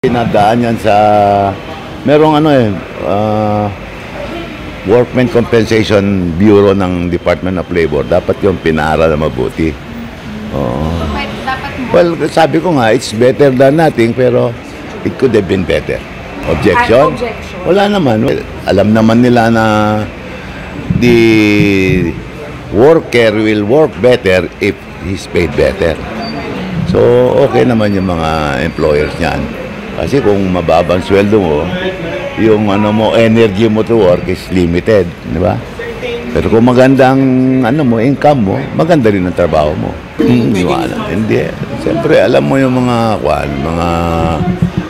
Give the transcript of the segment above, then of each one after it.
Pinadaan yan sa merong Workmen Compensation Bureau ng Department of Labor. Dapat yung pinaaral na mabuti. Dapat mo. Well, sabi ko nga, it's better than nothing, pero it could have been better. Objection? Objection. Wala naman. Well, alam naman nila na the worker will work better if he's paid better. So, okay naman yung mga employers niyan. Kasi kung mababang sweldo mo, yung energy mo to work is limited, di ba? Pero kung magandang income mo, maganda rin ang trabaho mo. Hindi. Siyempre, alam mo yung mga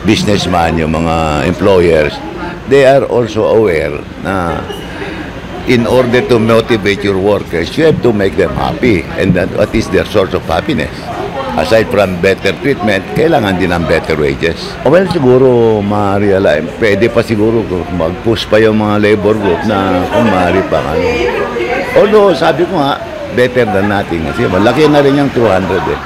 businessman, yung mga employers, they are also aware na in order to motivate your workers, you have to make them happy. And what is their source of happiness? Aside from better treatment, kailangan din ng better wages. Well, siguro ma-realize, pwede pa siguro mag-push pa yung mga labor group na kung maaari pa. Although, sabi ko nga, better than nothing. Kasi malaki na rin yung 200 eh.